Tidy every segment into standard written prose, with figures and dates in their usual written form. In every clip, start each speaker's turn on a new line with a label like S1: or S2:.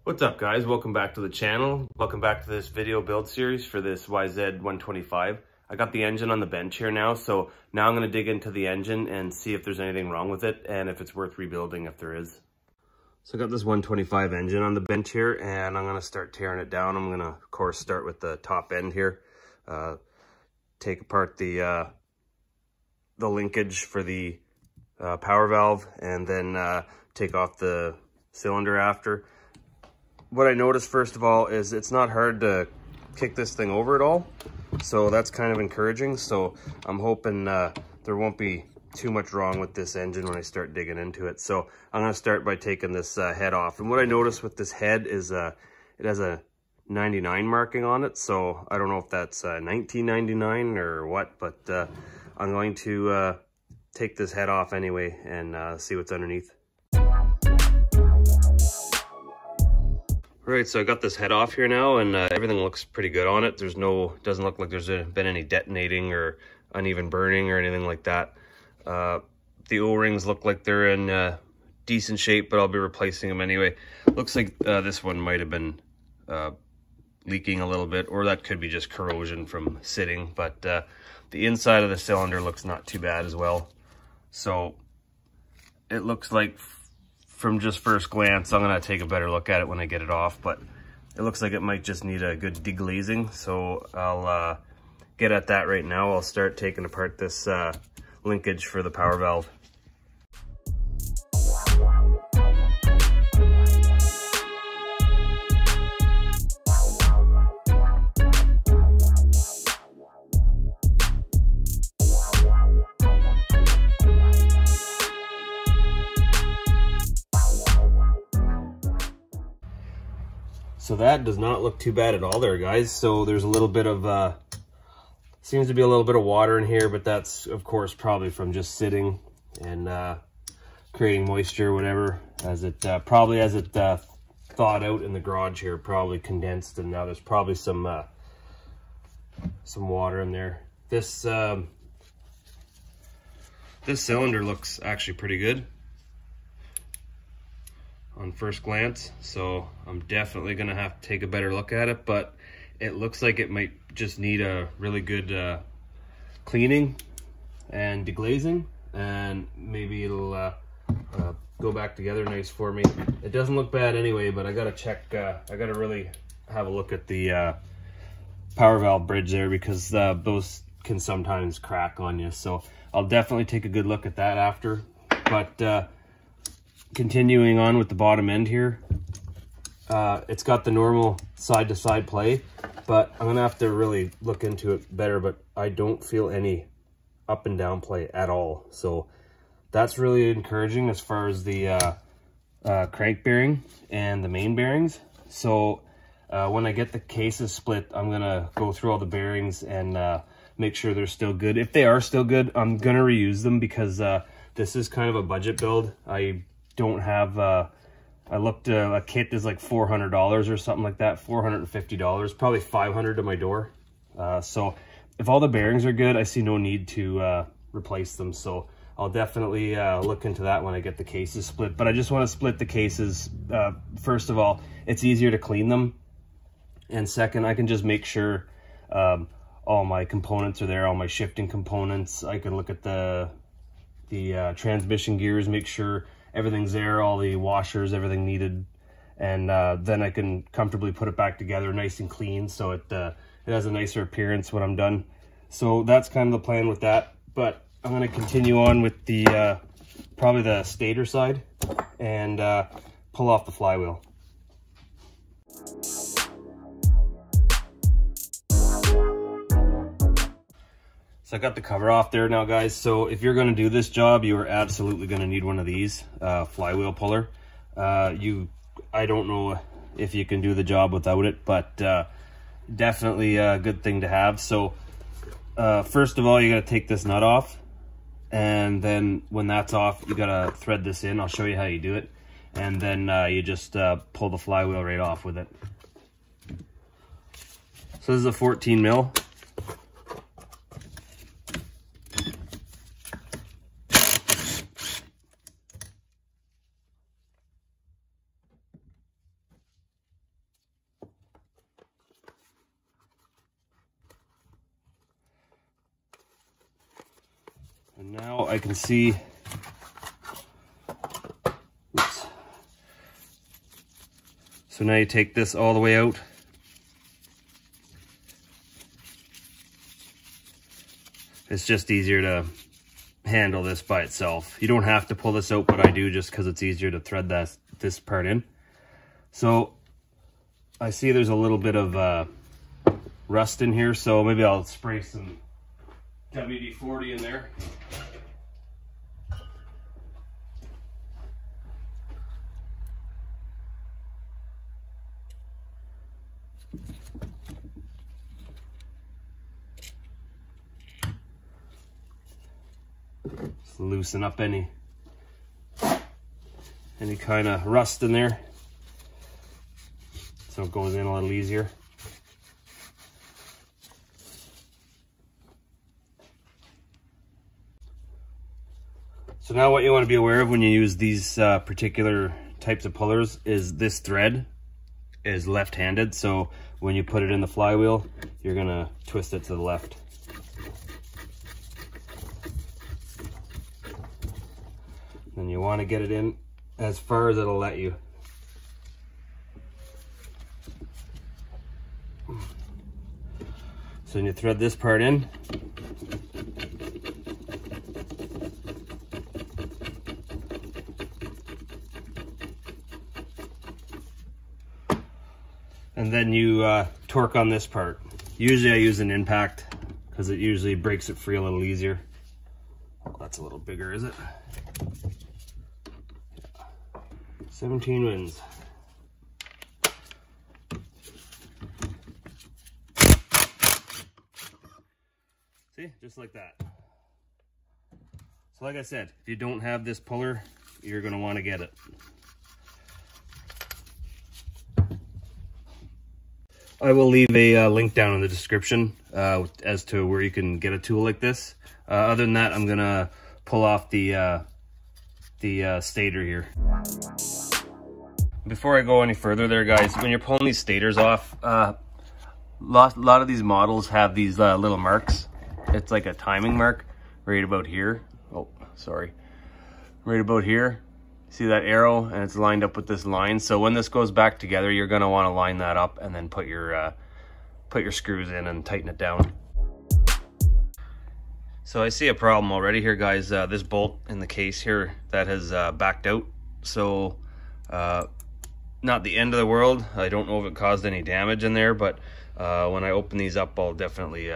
S1: What's up, guys? Welcome back to the channel. Welcome back to this video build series for this YZ125. I got the engine on the bench here now, so now I'm going to dig into the engine and see if there's anything wrong with it and if it's worth rebuilding if there is. So I got this 125 engine on the bench here, and I'm going to start tearing it down. I'm going to, of course, start with the top end here. Take apart the linkage for the power valve, and then take off the cylinder after. What I noticed first of all is it's not hard to kick this thing over at all, so that's kind of encouraging. So I'm hoping there won't be too much wrong with this engine when I start digging into it. So I'm going to start by taking this head off, and what I noticed with this head is it has a 99 marking on it, so I don't know if that's 1999 or what, but I'm going to take this head off anyway and see what's underneath. Right, so I got this head off here now, and everything looks pretty good on it. Doesn't look like there's been any detonating or uneven burning or anything like that. The O-rings look like they're in decent shape, but I'll be replacing them anyway. Looks like this one might have been leaking a little bit, or that could be just corrosion from sitting, but the inside of the cylinder looks not too bad as well. So it looks like, from just first glance, I'm gonna take a better look at it when I get it off, but it looks like it might just need a good deglazing, so I'll get at that right now. I'll start taking apart this linkage for the power valve. So that does not look too bad at all there, guys. So there's a little bit of, seems to be a little bit of water in here, but that's, of course, probably from just sitting and creating moisture or whatever, as it probably, as it thawed out in the garage here, probably condensed, and now there's probably some water in there. This cylinder looks actually pretty good on first glance, so I'm definitely gonna have to take a better look at it, but it looks like it might just need a really good cleaning and deglazing, and maybe it'll go back together nice for me. It doesn't look bad anyway, but I gotta check, I gotta really have a look at the power valve bridge there, because those can sometimes crack on you, so I'll definitely take a good look at that after. But continuing on with the bottom end here, it's got the normal side-to-side play, but I'm gonna have to really look into it better, but I don't feel any up and down play at all, so that's really encouraging as far as the crank bearing and the main bearings. So when I get the cases split, I'm gonna go through all the bearings and make sure they're still good. If they are still good, I'm gonna reuse them, because this is kind of a budget build. I don't have I looked, a kit is like $400 or something like that, $450, probably $500 to my door. So if all the bearings are good, I see no need to replace them, so I'll definitely look into that when I get the cases split. But I just want to split the cases. First of all, it's easier to clean them, and second, I can just make sure all my components are there, all my shifting components. I can look at the transmission gears, make sure everything's there, all the washers, everything needed, and then I can comfortably put it back together nice and clean, so it has a nicer appearance when I'm done. So that's kind of the plan with that. But I'm going to continue on with the probably the stator side and pull off the flywheel. So I got the cover off there now, guys. So if you're going to do this job, you are absolutely going to need one of these flywheel puller. I don't know if you can do the job without it, but definitely a good thing to have. So first of all, you got to take this nut off, and then when that's off, you got to thread this in. I'll show you how you do it, and then you just pull the flywheel right off with it. So this is a 14 mil. And now I can see, oops. So now you take this all the way out. It's just easier to handle this by itself. You don't have to pull this out, but I do just because it's easier to thread this part in. So I see there's a little bit of rust in here, so maybe I'll spray some WD-40 in there. Just loosen up any kind of rust in there, so it goes in a little easier. So now what you want to be aware of when you use these particular types of pullers is this thread is left-handed, so when you put it in the flywheel, you're going to twist it to the left. And you want to get it in as far as it'll let you. So when you thread this part in, and then you torque on this part. Usually I use an impact because it usually breaks it free a little easier. Oh, that's a little bigger, is it? Yeah. 17 wins. See, just like that. So like I said, if you don't have this puller, you're going to want to get it. I will leave a link down in the description as to where you can get a tool like this. Other than that, I'm gonna pull off the stator here. Before I go any further there, guys, when you're pulling these stators off, a lot of these models have these little marks. It's like a timing mark right about here. Oh, sorry. Right about here. See that arrow, and it's lined up with this line. So when this goes back together, you're going to want to line that up and then put your screws in and tighten it down. So I see a problem already here, guys. This bolt in the case here that has backed out. So not the end of the world. I don't know if it caused any damage in there, but when I open these up, I'll definitely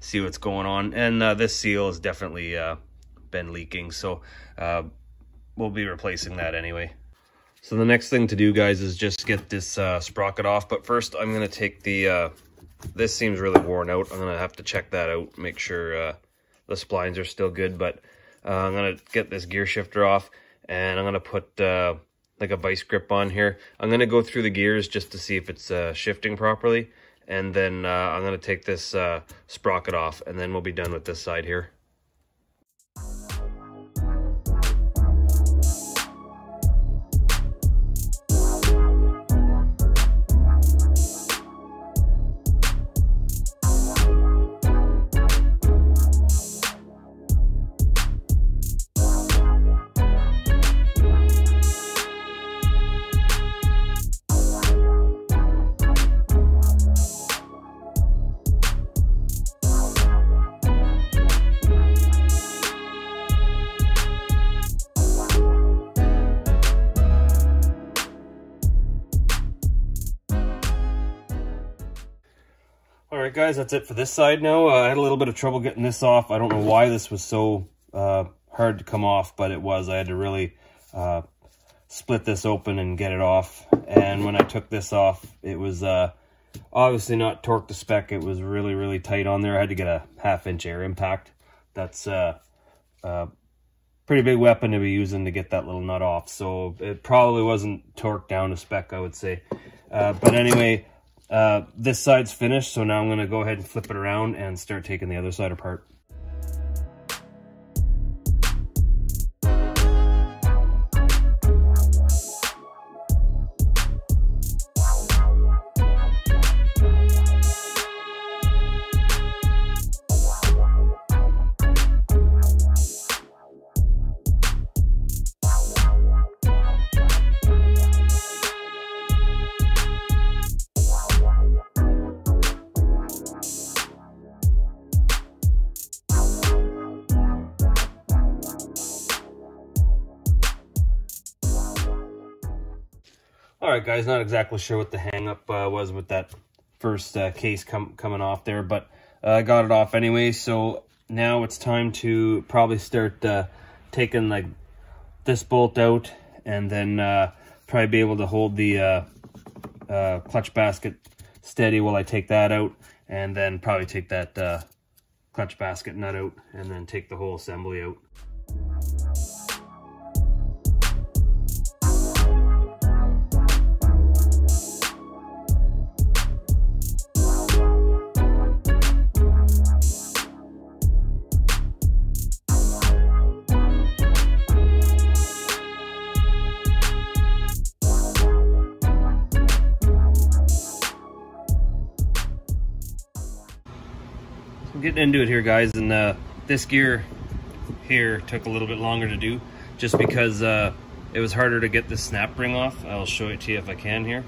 S1: see what's going on. And this seal has definitely been leaking. So we'll be replacing that anyway. So the next thing to do, guys, is just get this sprocket off. But first, I'm going to take the, this seems really worn out. I'm going to have to check that out, make sure the splines are still good. But I'm going to get this gear shifter off, and I'm going to put like a vice grip on here. I'm going to go through the gears just to see if it's shifting properly. And then I'm going to take this sprocket off, and then we'll be done with this side here. Alright guys, that's it for this side now. I had a little bit of trouble getting this off. I don't know why this was so hard to come off, but it was. I had to really split this open and get it off. And when I took this off, it was obviously not torqued to spec. It was really, really tight on there. I had to get a 1/2-inch air impact. That's a pretty big weapon to be using to get that little nut off. So it probably wasn't torqued down to spec, I would say. But anyway, this side's finished, so now I'm going to go ahead and flip it around and start taking the other side apart. All right, guys, not exactly sure what the hang-up was with that first case coming off there, but I got it off anyway. So now it's time to probably start taking like this bolt out, and then probably be able to hold the clutch basket steady while I take that out, and then probably take that clutch basket nut out, and then take the whole assembly out. Getting into it here, guys, and this gear here took a little bit longer to do just because it was harder to get the snap ring off. I'll show it to you if I can here.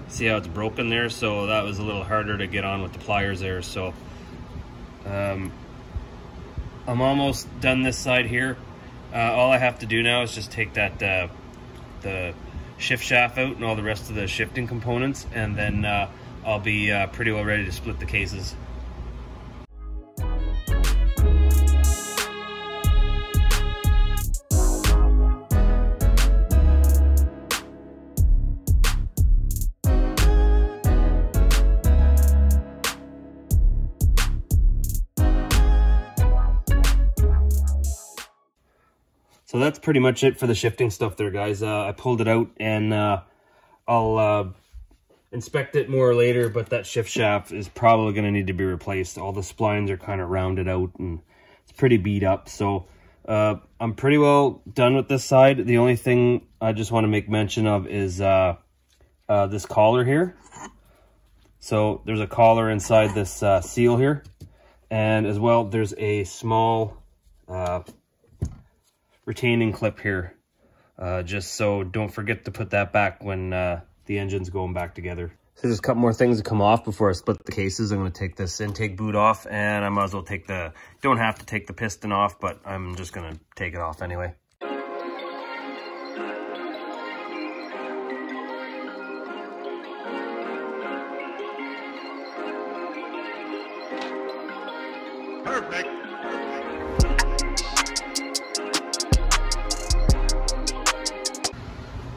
S1: See how it's broken there? So that was a little harder to get on with the pliers there. So I'm almost done this side here. All I have to do now is just take that the shift shaft out and all the rest of the shifting components, and then I'll be pretty well ready to split the cases. So that's pretty much it for the shifting stuff there, guys. I pulled it out, and I'll inspect it more later, but that shift shaft is probably going to need to be replaced. All the splines are kind of rounded out, and it's pretty beat up. So I'm pretty well done with this side. The only thing I just want to make mention of is this collar here. So there's a collar inside this seal here, and as well there's a small retaining clip here, just so don't forget to put that back when the engine's going back together. So there's a couple more things to come off before I split the cases. I'm going to take this intake boot off, and I might as well take the, don't have to take the piston off, but I'm just going to take it off anyway.
S2: Perfect.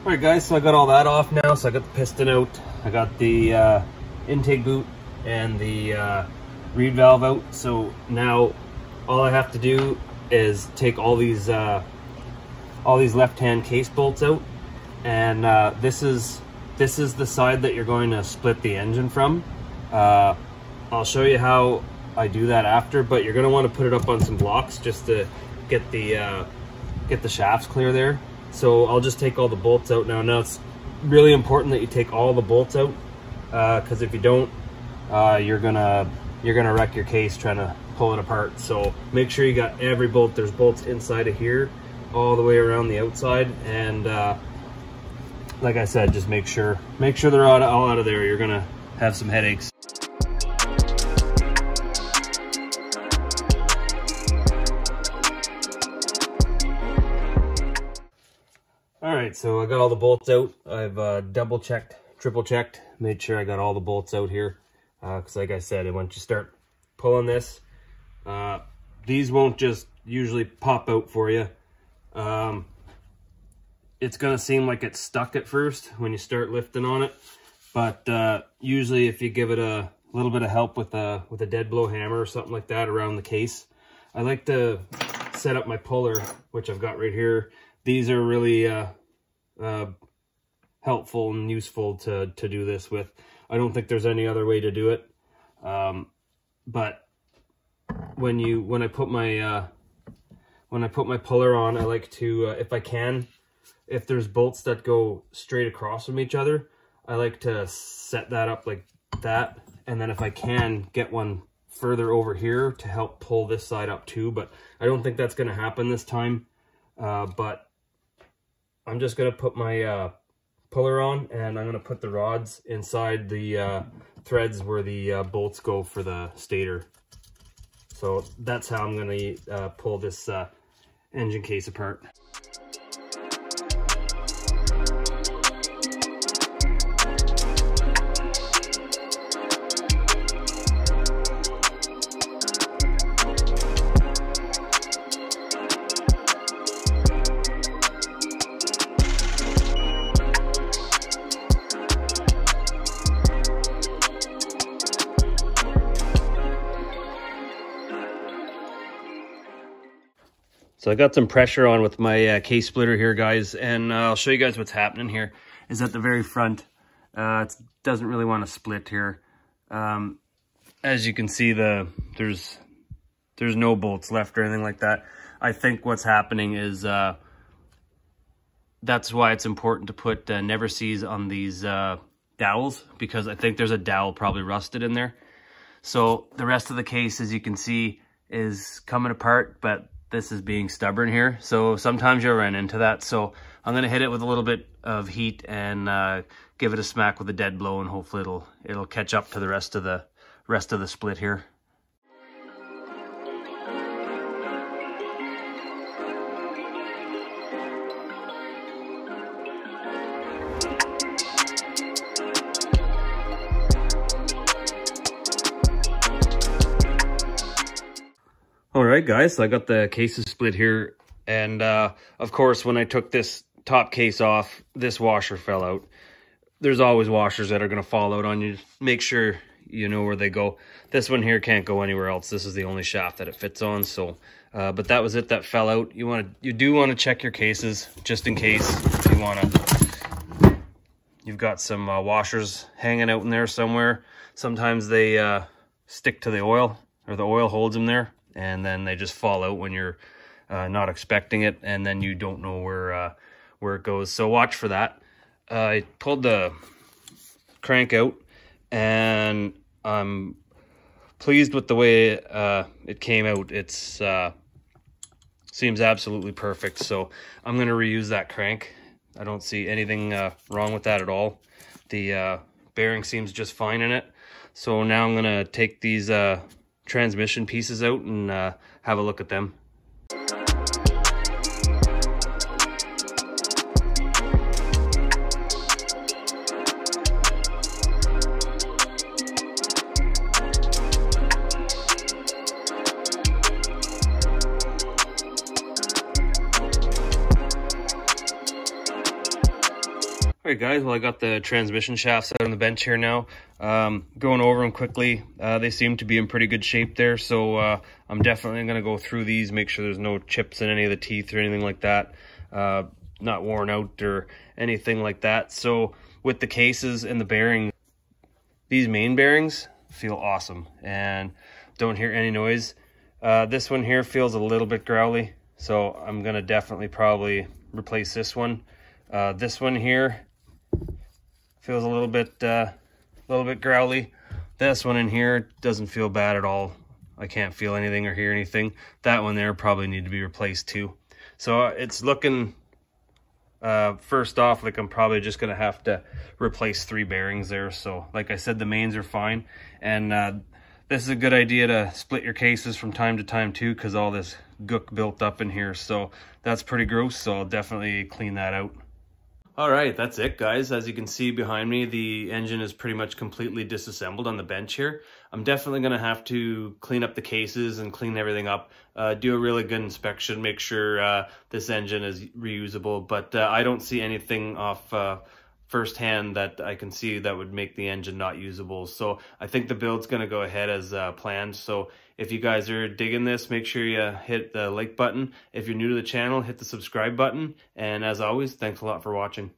S1: Alright guys, so I got all that off now. So I got the piston out, I got the intake boot and the reed valve out. So now all I have to do is take all these left-hand case bolts out, and this is the side that you're going to split the engine from. I'll show you how I do that after, but you're going to want to put it up on some blocks just to get the shafts clear there. So I'll just take all the bolts out now. Now it's really important that you take all the bolts out, because if you don't, you're gonna wreck your case trying to pull it apart. So make sure you got every bolt. There's bolts inside of here, all the way around the outside, and like I said, just make sure they're all out of there. You're gonna have some headaches. Alright, so I got all the bolts out. I've double checked, triple checked, made sure I got all the bolts out here. Because like I said, once you start pulling this, these won't just usually pop out for you. It's going to seem like it's stuck at first when you start lifting on it. But usually if you give it a little bit of help with a dead blow hammer or something like that around the case. I like to set up my puller, which I've got right here. These are really helpful and useful to do this with. I don't think there's any other way to do it. But when I put my puller on, I like to, if I can, if there's bolts that go straight across from each other, I like to set that up like that, and then if I can, get one further over here to help pull this side up too. But I don't think that's going to happen this time. But I'm just going to put my puller on, and I'm going to put the rods inside the threads where the bolts go for the stator. So that's how I'm going to pull this engine case apart. So I got some pressure on with my case splitter here, guys, and I'll show you guys what's happening here. Is at the very front, it doesn't really want to split here. As you can see, there's no bolts left or anything like that. I think what's happening is that's why it's important to put never sees on these dowels, because I think there's a dowel probably rusted in there. So the rest of the case, as you can see, is coming apart, but this is being stubborn here. So sometimes you'll run into that. So I'm gonna hit it with a little bit of heat and give it a smack with a dead blow, and hopefully it'll catch up to the rest of the split here. All right, guys, so I got the cases split here, and of course, when I took this top case off, this washer fell out. There's always washers that are going to fall out on you. Make sure you know where they go. This one here can't go anywhere else. This is the only shaft that it fits on. So, but that was it. That fell out. You do want to check your cases just in case you've got some washers hanging out in there somewhere. Sometimes they stick to the oil, or the oil holds them there, and then they just fall out when you're not expecting it, and then you don't know where it goes. So watch for that. I pulled the crank out, and I'm pleased with the way it came out. It's seems absolutely perfect. So I'm going to reuse that crank. I don't see anything wrong with that at all. The bearing seems just fine in it. So now I'm going to take these transmission pieces out and have a look at them. All right, guys, well, I got the transmission shafts out on the bench here now. Going over them quickly. They seem to be in pretty good shape there, so I'm definitely going to go through these, make sure there's no chips in any of the teeth or anything like that, not worn out or anything like that. So with the cases and the bearings, these main bearings feel awesome and don't hear any noise. This one here feels a little bit growly, so I'm going to definitely probably replace this one. This one here feels a little bit growly. This one in here doesn't feel bad at all. I can't feel anything or hear anything. That one there probably need to be replaced too. So it's looking, first off, like I'm probably just gonna have to replace 3 bearings there. So like I said, the mains are fine, and this is a good idea to split your cases from time to time too, because all this gook built up in here. So that's pretty gross, so I'll definitely clean that out. All right, that's it, guys. As you can see behind me, the engine is pretty much completely disassembled on the bench here. I'm definitely going to have to clean up the cases and clean everything up, do a really good inspection, make sure this engine is reusable. But I don't see anything off firsthand that I can see that would make the engine not usable. So I think the build's going to go ahead as planned. So if you guys are digging this, make sure you hit the like button. If you're new to the channel, hit the subscribe button. And as always, thanks a lot for watching.